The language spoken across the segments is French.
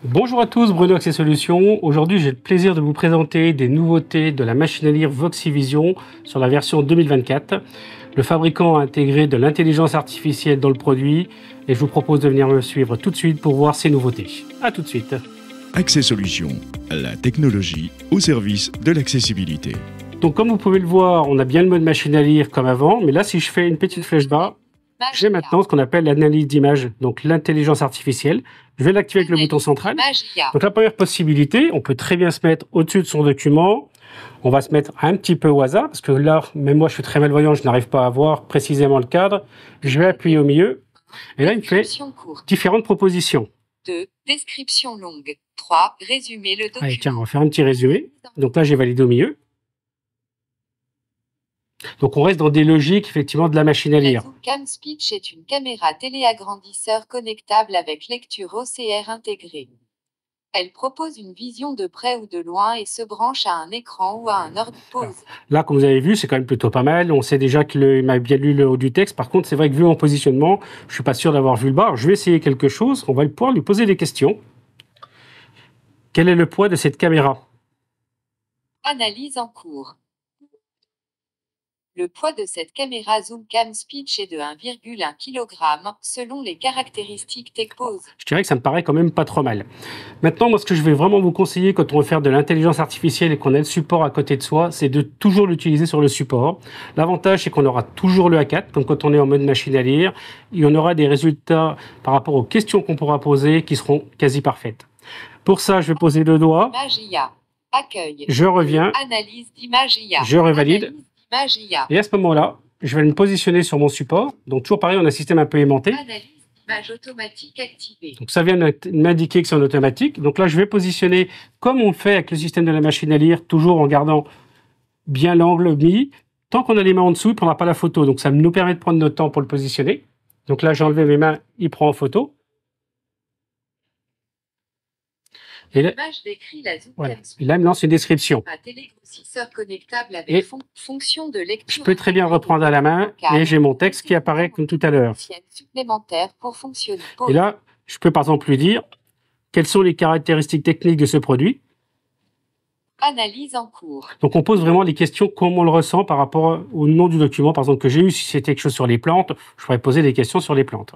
Bonjour à tous, Bruno Accès Solutions. Aujourd'hui, j'ai le plaisir de vous présenter des nouveautés de la machine à lire Voxivision sur la version 2024. Le fabricant a intégré de l'intelligence artificielle dans le produit et je vous propose de venir me suivre tout de suite pour voir ces nouveautés. A tout de suite. Accès Solutions, la technologie au service de l'accessibilité. Donc comme vous pouvez le voir, on a bien le mode machine à lire comme avant, mais là si je fais une petite flèche bas, j'ai maintenant ce qu'on appelle l'analyse d'image, donc l'intelligence artificielle. Je vais l'activer avec le bouton central. Donc la première possibilité, on peut très bien se mettre au-dessus de son document. On va se mettre un petit peu au hasard, parce que là, même moi je suis très malvoyant, je n'arrive pas à voir précisément le cadre. Je vais appuyer au milieu, et là il me fait différentes propositions. 2. Description longue. 3. Résumer le document. Allez, tiens, on va faire un petit résumé. Donc là j'ai validé au milieu. Donc on reste dans des logiques effectivement de la machine à lire. La Zoomcam Speech est une caméra téléagrandisseur connectable avec lecture OCR intégrée. Elle propose une vision de près ou de loin et se branche à un écran ou à un ordi pause. Là, comme vous avez vu, c'est quand même plutôt pas mal. On sait déjà qu'il m'a bien lu le haut du texte. Par contre, c'est vrai que vu mon positionnement, je suis pas sûr d'avoir vu le bas. Alors, je vais essayer quelque chose. On va pouvoir lui poser des questions. Quel est le poids de cette caméra? Analyse en cours. Le poids de cette caméra Zoomcam Speech est de 1,1 kg selon les caractéristiques TechPose. Je dirais que ça me paraît quand même pas trop mal. Maintenant, moi, ce que je vais vraiment vous conseiller quand on veut faire de l'intelligence artificielle et qu'on a le support à côté de soi, c'est de toujours l'utiliser sur le support. L'avantage, c'est qu'on aura toujours le A4, comme quand on est en mode machine à lire, et on aura des résultats par rapport aux questions qu'on pourra poser qui seront quasi parfaites. Pour ça, je vais poser le doigt. Image IA. Accueil. Je reviens. Analyse d'image IA. Je revalide. Image IA. Et à ce moment-là, je vais me positionner sur mon support. Donc toujours pareil, on a un système un peu aimanté. Analyse d'image automatique activée. Donc ça vient m'indiquer que c'est en automatique. Donc là, je vais positionner comme on le fait avec le système de la machine à lire, toujours en gardant bien l'angle mis. Tant qu'on a les mains en dessous, il ne prendra pas la photo. Donc ça nous permet de prendre notre temps pour le positionner. Donc là, j'ai enlevé mes mains, il prend en photo. Et là, L'image décrit la Zoomcam voilà. Speech. Et là, maintenant, c'est une description. Un télégrossisseur connectable avec Et fonction de lecture. Je peux très bien reprendre à la main et j'ai mon texte qui apparaît comme tout à l'heure. Supplémentaire pour fonctionner. Et là, je peux par exemple lui dire quelles sont les caractéristiques techniques de ce produit. Analyse en cours. Donc on pose vraiment les questions comme on le ressent par rapport au nom du document, par exemple que j'ai eu. Si c'était quelque chose sur les plantes, je pourrais poser des questions sur les plantes.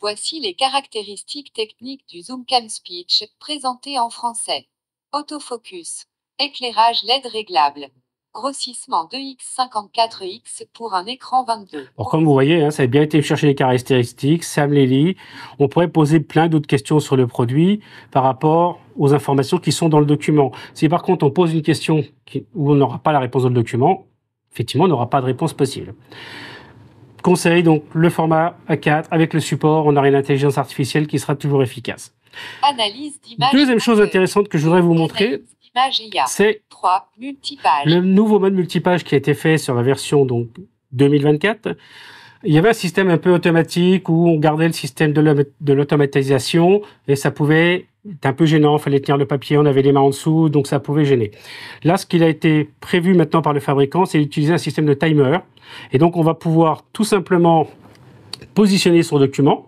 Voici les caractéristiques techniques du Zoomcam Speech présentées en français. Autofocus. Éclairage LED réglable. Grossissement 2x54x pour un écran 22. Alors comme vous voyez, hein, ça a bien été chercher les caractéristiques, ça me les lit. On pourrait poser plein d'autres questions sur le produit par rapport aux informations qui sont dans le document. Si par contre on pose une question où on n'aura pas la réponse dans le document, effectivement on n'aura pas de réponse possible. Conseil, donc le format A4 avec le support, on aura une intelligence artificielle qui sera toujours efficace. Analyse d'image. Deuxième chose intéressante que je voudrais vous montrer, c'est le nouveau mode multipage qui a été fait sur la version donc 2024. Il y avait un système un peu automatique où on gardait le système de l'automatisation et ça pouvait être un peu gênant, il fallait tenir le papier, on avait les mains en dessous, donc ça pouvait gêner. Là, ce qu'il a été prévu maintenant par le fabricant, c'est d'utiliser un système de timer. Et donc, on va pouvoir tout simplement positionner son document.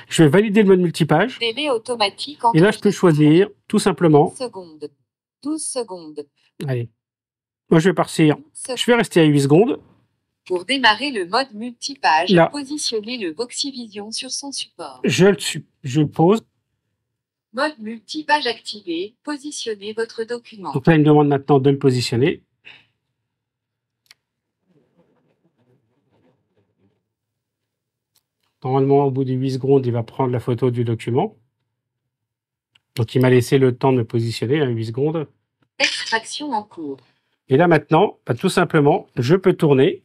Je vais valider le mode multipage. Délai automatique et là, je peux choisir tout simplement 12 secondes. Allez. Moi, je vais partir. Je vais rester à 8 secondes. Pour démarrer le mode multipage, là, positionnez le Voxivision sur son support. Je le pose. Mode multipage activé, positionnez votre document. Donc là, il me demande maintenant de le positionner. Normalement, au bout de 8 secondes, il va prendre la photo du document. Donc, il m'a laissé le temps de me positionner à 8 secondes. Extraction en cours. Et là, maintenant, bah, tout simplement, je peux tourner.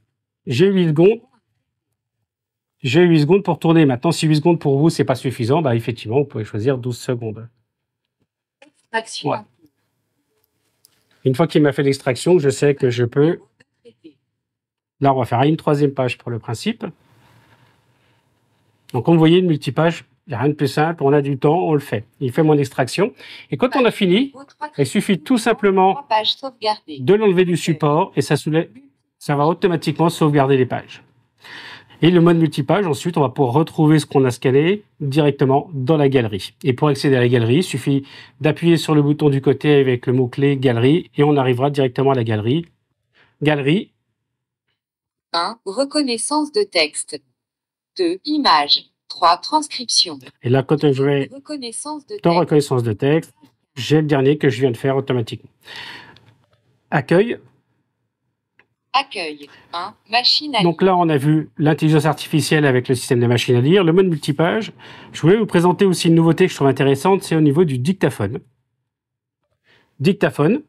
J'ai 8 secondes. J'ai 8 secondes pour tourner. Maintenant, si 8 secondes pour vous, c'est pas suffisant, bah, effectivement, vous pouvez choisir 12 secondes. Extraction. Ouais. Une fois qu'il m'a fait l'extraction, je sais que je peux... Là, on va faire une troisième page pour le principe. Donc, comme vous voyez, le multipage, il n'y a rien de plus simple. On a du temps, on le fait. Il fait mon extraction. Et quand on a fini, il suffit tout simplement de l'enlever du support et ça va automatiquement sauvegarder les pages. Et le mode multipage, ensuite, on va pouvoir retrouver ce qu'on a scanné directement dans la galerie. Et pour accéder à la galerie, il suffit d'appuyer sur le bouton du côté avec le mot-clé Galerie et on arrivera directement à la galerie. Galerie. 1. Reconnaissance de texte. 2. Images. 3. Transcription. Et là, quand je vais dans reconnaissance de texte, j'ai le dernier que je viens de faire automatiquement. Accueil. Accueil. 1. Machine à lire. Donc là, on a vu l'intelligence artificielle avec le système de machine à lire, le mode multipage. Je voulais vous présenter aussi une nouveauté que je trouve intéressante, c'est au niveau du dictaphone. Dictaphone.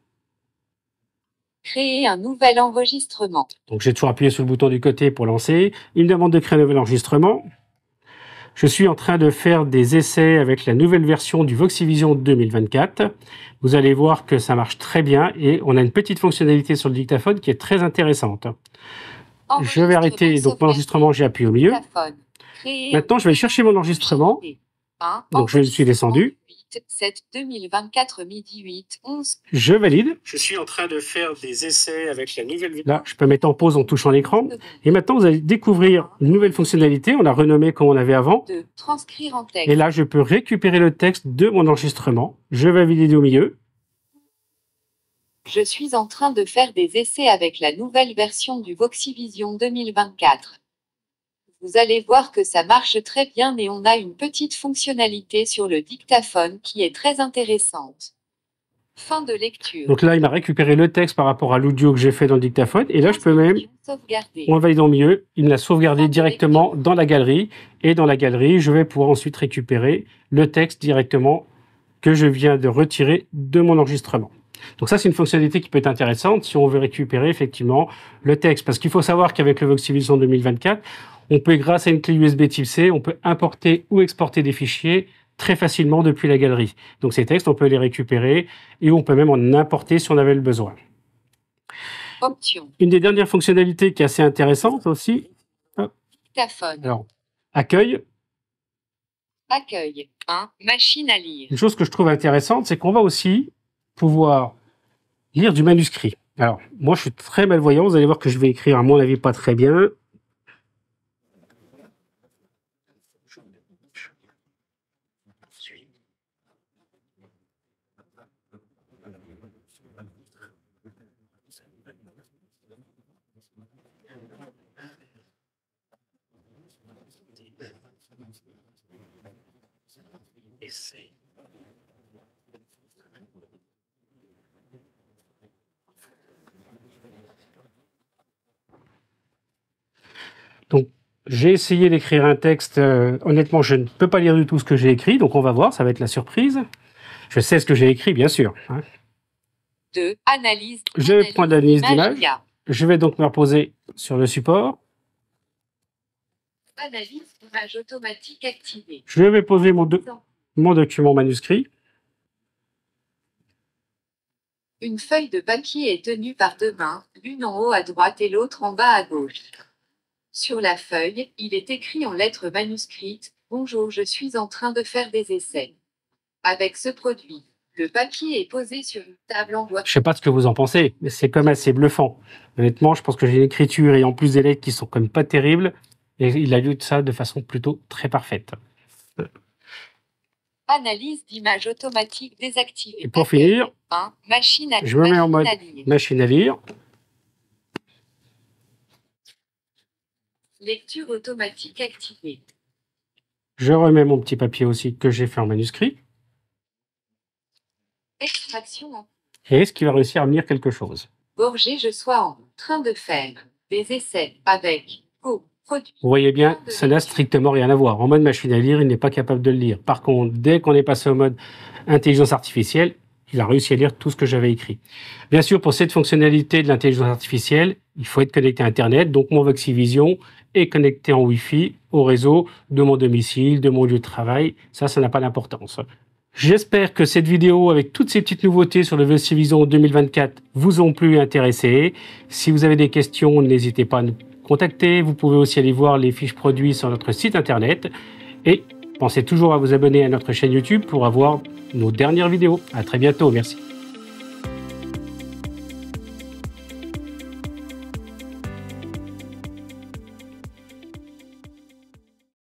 Créer un nouvel enregistrement. Donc j'ai toujours appuyé sur le bouton du côté pour lancer. Il me demande de créer un nouvel enregistrement. Je suis en train de faire des essais avec la nouvelle version du Voxivision 2024. Vous allez voir que ça marche très bien et on a une petite fonctionnalité sur le dictaphone qui est très intéressante. Je vais arrêter donc mon enregistrement, j'ai appuyé au milieu. Maintenant, je vais chercher mon enregistrement. Donc je suis descendu. 7 2024 midi 8 11. Je valide. Je suis en train de faire des essais avec la nouvelle vidéo. Là, je peux mettre en pause en touchant l'écran. Et maintenant, vous allez découvrir une nouvelle fonctionnalité. On l'a renommée comme on avait avant. De transcrire en texte. Et là, je peux récupérer le texte de mon enregistrement. Je vais valider au milieu. Je suis en train de faire des essais avec la nouvelle version du Voxivision 2024. Vous allez voir que ça marche très bien et on a une petite fonctionnalité sur le dictaphone qui est très intéressante. Fin de lecture. Donc là, il m'a récupéré le texte par rapport à l'audio que j'ai fait dans le dictaphone. Et là, je peux même, on valide en milieu, il me l'a sauvegardé directement dans la galerie. Et dans la galerie, je vais pouvoir ensuite récupérer le texte directement que je viens de retirer de mon enregistrement. Donc ça, c'est une fonctionnalité qui peut être intéressante si on veut récupérer effectivement le texte. Parce qu'il faut savoir qu'avec le Voxivision 2024, on peut, grâce à une clé USB type C, on peut importer ou exporter des fichiers très facilement depuis la galerie. Donc ces textes, on peut les récupérer et on peut même en importer si on avait le besoin. Option. Une des dernières fonctionnalités qui est assez intéressante aussi. Dictaphone. Alors, accueil. Accueil. 1. Machine à lire. Une chose que je trouve intéressante, c'est qu'on va aussi pouvoir lire du manuscrit. Alors, moi, je suis très malvoyant. Vous allez voir que je vais écrire, à mon avis, pas très bien. Donc, j'ai essayé d'écrire un texte. Honnêtement, je ne peux pas lire du tout ce que j'ai écrit, donc on va voir, ça va être la surprise. Je sais ce que j'ai écrit, bien sûr. 2. Analyse. Je vais prendre l'analyse d'image. Je vais donc me reposer sur le support. Analyse d'image automatique activée. Je vais poser mon document manuscrit. Une feuille de papier est tenue par deux mains, l'une en haut à droite et l'autre en bas à gauche. Sur la feuille, il est écrit en lettres manuscrites « Bonjour, je suis en train de faire des essais ». Avec ce produit, le papier est posé sur une table en bois. Je ne sais pas ce que vous en pensez, mais c'est comme assez bluffant. Honnêtement, je pense que j'ai une écriture et en plus des lettres qui sont comme pas terribles. Et il a lu ça de façon plutôt très parfaite. Analyse d'image automatique désactivée. Et pour finir, 1. Machine à lire. Je me mets en mode machine à lire. Lecture automatique activée. Je remets mon petit papier aussi que j'ai fait en manuscrit. Extraction en... Et est-ce qu'il va réussir à me lire quelque chose? Borgé, je sois en train de faire des essais avec produit. Vous voyez bien, ça n'a strictement rien à voir. En mode machine à lire, il n'est pas capable de le lire. Par contre, dès qu'on est passé au mode intelligence artificielle, il a réussi à lire tout ce que j'avais écrit. Bien sûr, pour cette fonctionnalité de l'intelligence artificielle, il faut être connecté à Internet. Donc, mon Voxivision est connecté en Wi-Fi au réseau de mon domicile, de mon lieu de travail. Ça n'a pas d'importance. J'espère que cette vidéo, avec toutes ces petites nouveautés sur le Voxivision 2024, vous ont plu et intéressé. Si vous avez des questions, n'hésitez pas à nous contacter. Vous pouvez aussi aller voir les fiches produits sur notre site Internet. Et pensez toujours à vous abonner à notre chaîne YouTube pour avoir nos dernières vidéos. À très bientôt. Merci.